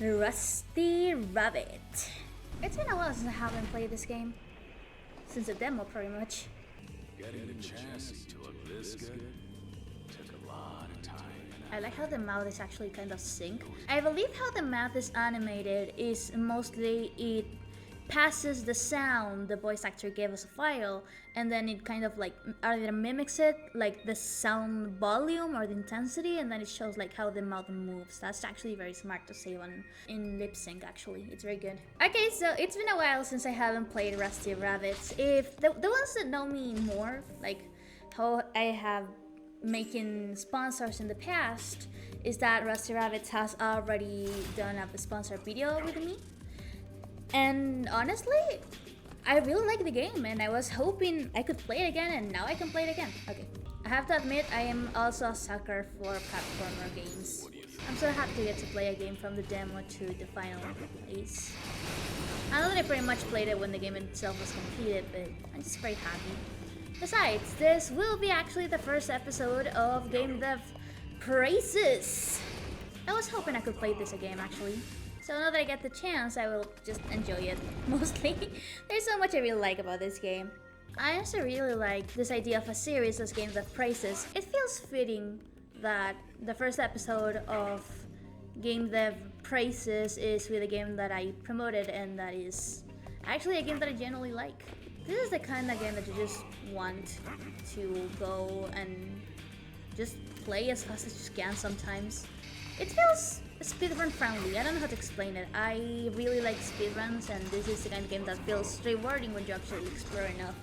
Rusty Rabbit. It's been a while since I haven't played this game. Since the demo, pretty much. Getting the chassis to look this good took a lot of time. I like how the mouth is actually kind of synced. I believe how the mouth is animated is mostly it passes the sound the voice actor gave us a file, and then it kind of like either mimics it, like the sound volume or the intensity, and then it shows like how the mouth moves. That's actually very smart to save on in lip sync. Actually, it's very good. Okay, so it's been a while since I haven't played Rusty Rabbits. If the ones that know me more, like how I have making sponsors in the past, is that Rusty Rabbits has already done a sponsored video with me. And honestly, I really like the game, and I was hoping I could play it again, and now I can play it again. Okay, I have to admit, I am also a sucker for platformer games. I'm so happy to get to play a game from the demo to the final place. I know that I pretty much played it when the game itself was completed, but I'm just very happy. Besides, this will be actually the first episode of GameDev Praises. I was hoping I could play this again, actually. So now that I get the chance, I will just enjoy it, mostly. There's so much I really like about this game. I also really like this idea of a series as GameDev Praises. It feels fitting that the first episode of GameDev Praises is with a game that I promoted, and that is actually a game that I genuinely like. This is the kind of game that you just want to go and just play as fast as you can sometimes. It feels speedrun friendly. I don't know how to explain it. I really like speedruns, and this is the kind of game that feels rewarding when you actually explore enough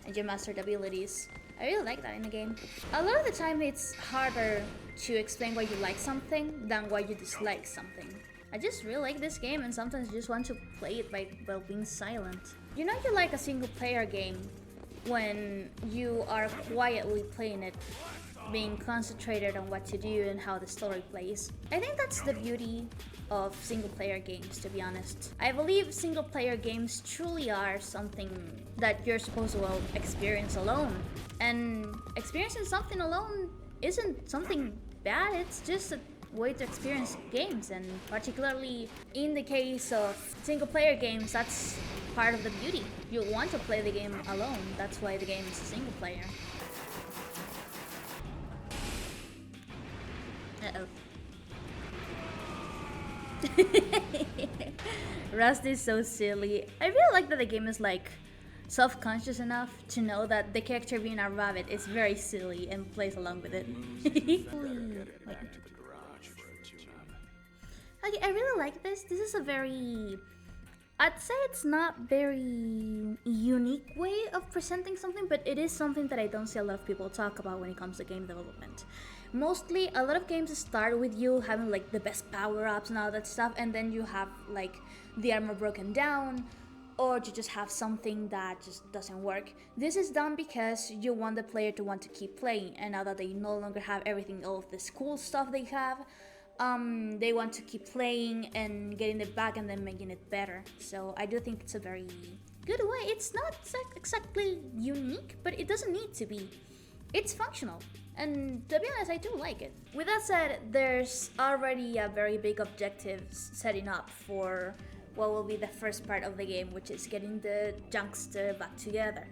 and you master the abilities. I really like that in the game. A lot of the time it's harder to explain why you like something than why you dislike something. I just really like this game, and sometimes you just want to play it while being silent. You know you like a single player game when you are quietly playing it, being concentrated on what to do and how the story plays. I think that's the beauty of single player games, to be honest. I believe single player games truly are something that you're supposed to experience alone. And experiencing something alone isn't something bad, it's just a way to experience games, and particularly in the case of single player games, that's part of the beauty. You want to play the game alone, that's why the game is a single player. Uh-oh. Rust is so silly. I really like that the game is like self-conscious enough to know that the character being a rabbit is very silly and plays along with it. Okay, I really like this. This is a very... I'd say it's not very unique way of presenting something, but it is something that I don't see a lot of people talk about when it comes to game development. Mostly, a lot of games start with you having like the best power-ups and all that stuff, and then you have like the armor broken down, or you just have something that just doesn't work. This is done because you want the player to want to keep playing, and now that they no longer have everything, all of this cool stuff they have, they want to keep playing and getting it back and then making it better. So I do think it's a very good way. It's not exactly unique, but it doesn't need to be. It's functional, and to be honest, I do like it. With that said, there's already a very big objective setting up for what will be the first part of the game, which is getting the Junkster back together.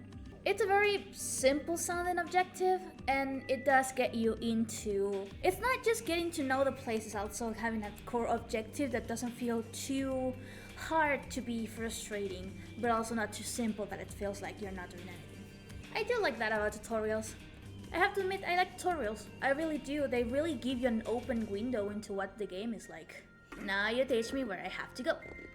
It's a very simple sounding objective, and it does get you into... It's not just getting to know the place, it's also having a core objective that doesn't feel too hard to be frustrating, but also not too simple that it feels like you're not doing anything. I do like that about tutorials. I have to admit, I like tutorials. I really do. They really give you an open window into what the game is like. Now you teach me where I have to go.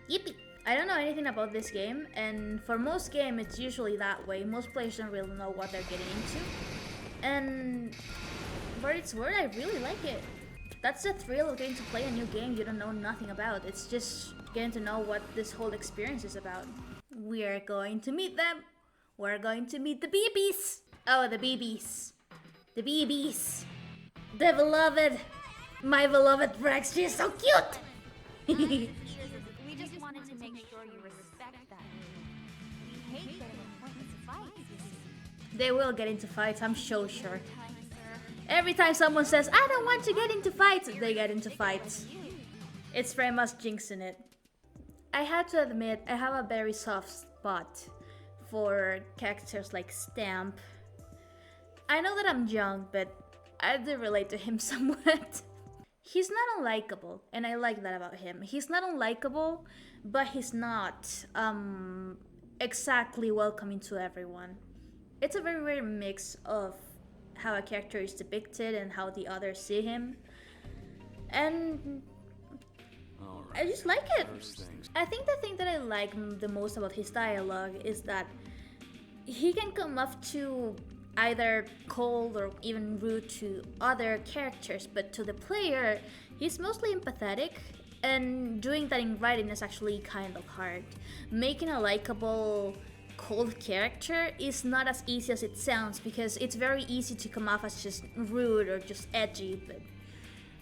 Yippee! I don't know anything about this game, and for most games it's usually that way. Most players don't really know what they're getting into. And for its word, I really like it. That's the thrill of getting to play a new game you don't know nothing about. It's just getting to know what this whole experience is about. We're going to meet them. We're going to meet the BBs. Oh, the BBs. The BBs. The beloved. My beloved Rex, she's so cute. We just wanted to make sure you respect that. We hate getting appointments fights. They will get into fights, I'm so sure. Every time someone says, I don't want to get into fights, they get into fights. It's very much jinxing it. I have to admit, I have a very soft spot for characters like Stamp. I know that I'm young, but I do relate to him somewhat. He's not unlikable, and I like that about him. He's not unlikable, but he's not exactly welcoming to everyone. It's a very rare mix of how a character is depicted and how the others see him. And I just like it. I think the thing that I like the most about his dialogue is that he can come off to either cold or even rude to other characters, but to the player, he's mostly empathetic, and doing that in writing is actually kind of hard. Making a likable cold character is not as easy as it sounds, because it's very easy to come off as just rude or just edgy, but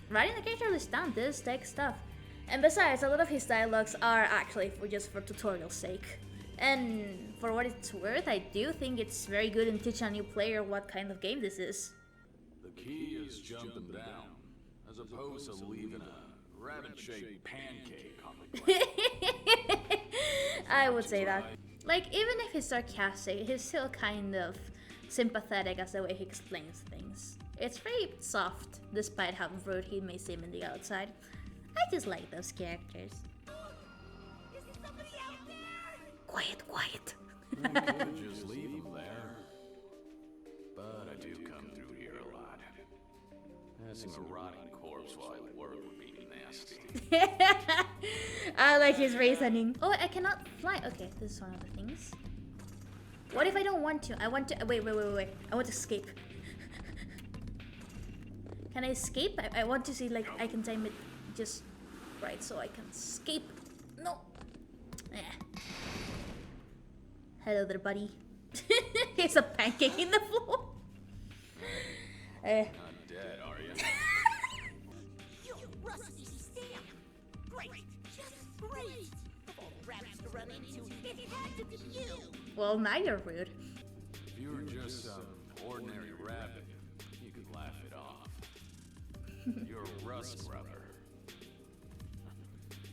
writing a character like Stamp, this takes stuff. And besides, a lot of his dialogues are actually for tutorial sake. And for what it's worth, I do think it's very good in teaching a new player what kind of game this is. The key is jumping down, as opposed to leaving a rabbit-shaped pancake on the ground. I would say that. Like, even if he's sarcastic, he's still kind of sympathetic as the way he explains things. It's very soft, despite how rude he may seem in the outside. I just like those characters. Is there somebody out there? Quiet, quiet. I could just leave them there. But I do come through here a lot. Passing a rotting corpse while I work would be nasty. I like his reasoning. Oh, I cannot fly. Okay, this is one of the things. What if I don't want to? I want to. Wait. I want to escape. Can I escape? I want to see, like, I can time it just right so I can escape. No. Eh. Hello there, buddy. He's a pancake in the floor. Not dead, are you? You rusty Stamp! Great! Just great! Of all the rabbits to run into, it had to be you! Well, now you're rude. If you were just some ordinary rabbit, you could laugh it off. You're a rust grubber.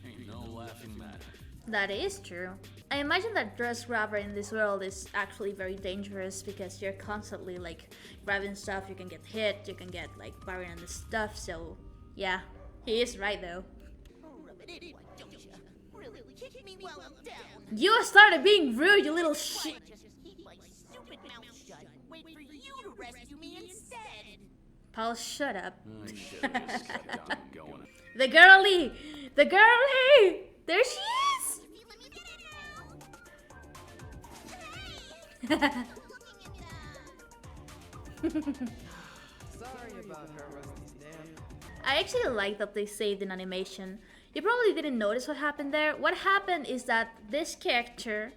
Ain't no laughing matter. That is true. I imagine that dress grabber in this world is actually very dangerous, because you're constantly like grabbing stuff. You can get hit, you can get like buried in the stuff. So yeah, he is right though. Rub it in, why don't you? Really kick me while I'm down. You started being rude, you little shit. Just keep my stupid mouth shut. Wait for you to rescue me instead. Paul, shut up. I should've just kept on going. The girlie! The girlie! There she is! Let me get it now. Hey! Sorry about her, Rusty Stamp. I actually like that they saved an animation. You probably didn't notice what happened there. What happened is that this character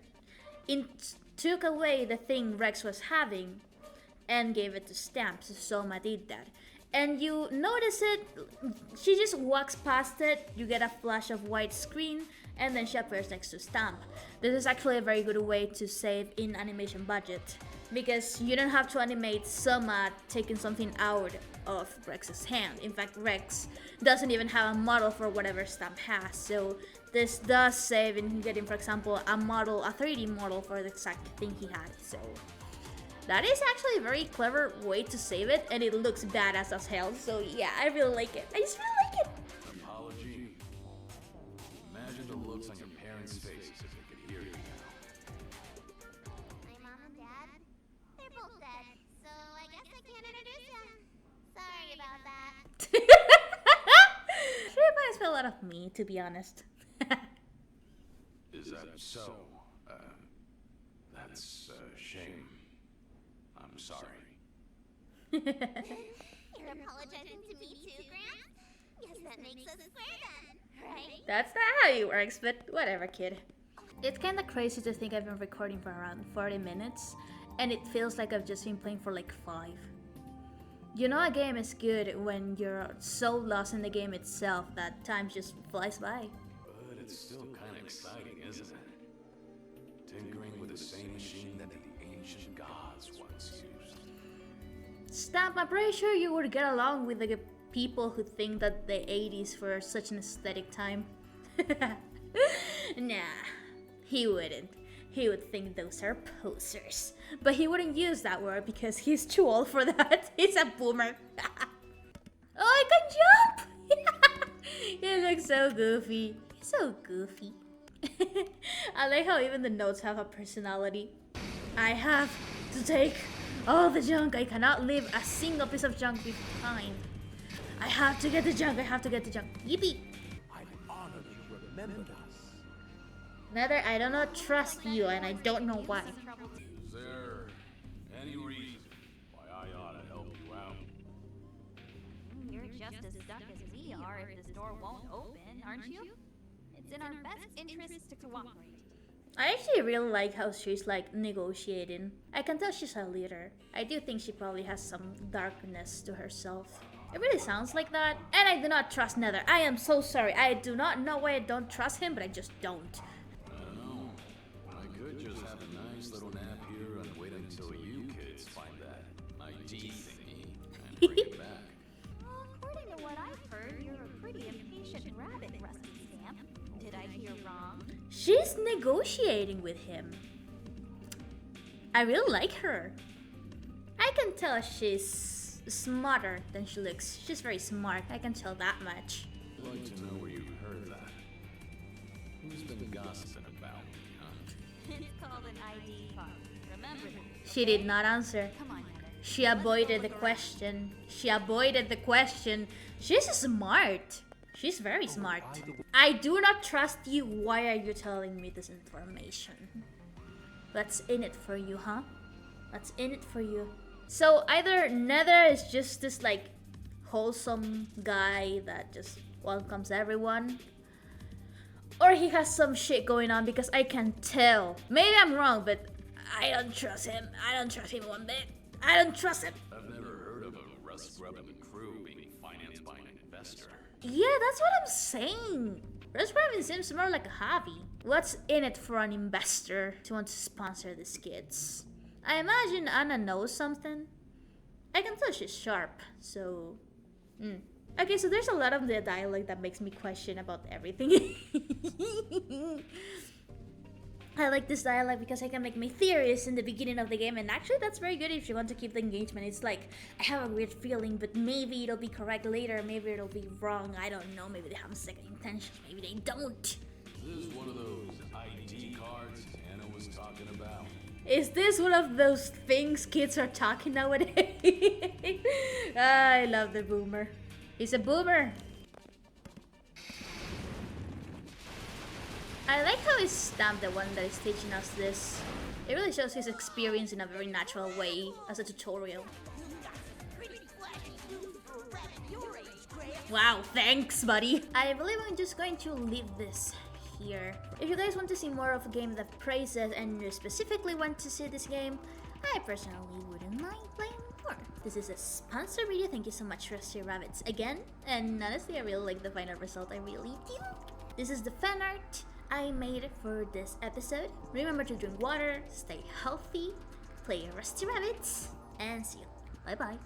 took away the thing Rex was having and gave it to Stamp. So Soma did that. And you notice it, she just walks past it, you get a flash of white screen, and then she appears next to Stamp. This is actually a very good way to save in animation budget, because you don't have to animate Soma taking something out of Rex's hand. In fact, Rex doesn't even have a model for whatever Stamp has, so this does save in getting, for example, a 3D model for the exact thing he had. So that is actually a very clever way to save it, and it looks badass as hell. So yeah, I really like it. I just really like it. Apology. Imagine the looks on your parents' faces if they could hear you now. My mom and dad, they're both dead, so I guess I can't introduce them. Sorry about that. She reminds me a lot of me, to be honest. Is that so? That's a shame. I'm sorry. You're apologizing to me too, Gramps? Guess that makes us square then, right? That's not how it works, but whatever, kid. It's kinda crazy to think I've been recording for around 40 minutes, and it feels like I've just been playing for like 5. You know, a game is good when you're so lost in the game itself that time just flies by. But it's still kind of exciting, isn't it? Tinkering with the same machine that the ancient gods once used. Stamp, I'm pretty sure you would get along with the people who think that the 80s were such an aesthetic time. Nah, he wouldn't. He would think those are posers. But he wouldn't use that word because he's too old for that. He's a boomer. Oh, I can jump! He looks so goofy. He's so goofy. I like how even the notes have a personality. I have to take all the junk. I cannot leave a single piece of junk behind. I have to get the junk. I have to get the junk. Yippee! I'm honored you remembered us. Nether, I do not trust you, and I don't know why. Is there any reason why I ought to help you out? You're just as stuck as we are if this door won't open, aren't you? It's in our best interest to cooperate. I actually really like how she's like negotiating. I can tell she's a leader. I do think she probably has some darkness to herself. It really sounds like that. And I do not trust Nether. I am so sorry. I do not know why I don't trust him, but I just don't. I don't know. I could just have a nice little nap here and wait until you kids find that ID thingy and bring it back. Well, according to what I've heard, you're a pretty impatient rabbit, Rusty Stamp. Did I hear wrong? She's negotiating with him. I really like her. I can tell she's smarter than she looks. She's very smart. I can tell that much. I'd like to know where you've heard that. Who's been gossiping about me, huh? It's called an ID card. Remember that. She did not answer. Come on, Heather. She avoided the question. She avoided the question. She's smart. She's very smart. I do not trust you. Why are you telling me this information? What's in it for you, huh? What's in it for you? So either Nether is just this like wholesome guy that just welcomes everyone, or he has some shit going on, because I can tell. Maybe I'm wrong, but I don't trust him. I don't trust him one bit. I don't trust him. I've never heard of a rust-grubbing crew being financed by an investor. Yeah, that's what I'm saying. Rust-grubbing seems more like a hobby. What's in it for an investor to want to sponsor these kids? I imagine Anna knows something. I can tell she's sharp, so... Okay, so there's a lot of the dialogue that makes me question about everything. I like this dialogue because I can make my theories in the beginning of the game, and actually that's very good if you want to keep the engagement. It's like, I have a weird feeling, but maybe it'll be correct later, maybe it'll be wrong, I don't know, maybe they have second intentions, maybe they don't. This is one of those ID cards Anna was talking about. Is this one of those things kids are talking nowadays? I love the boomer. He's a boomer. I like how he's Stamp, the one that is teaching us this. It really shows his experience in a very natural way as a tutorial. Wow, thanks, buddy. I believe I'm just going to leave this here. If you guys want to see more of a GameDev praises and you specifically want to see this game, I personally wouldn't mind playing more. This is a sponsor video. Thank you so much, Rusty Rabbits, again. And honestly, I really like the final result. I really do. This is the fan art I made for this episode. Remember to drink water, stay healthy, play Rusty Rabbits, and see you. Bye bye.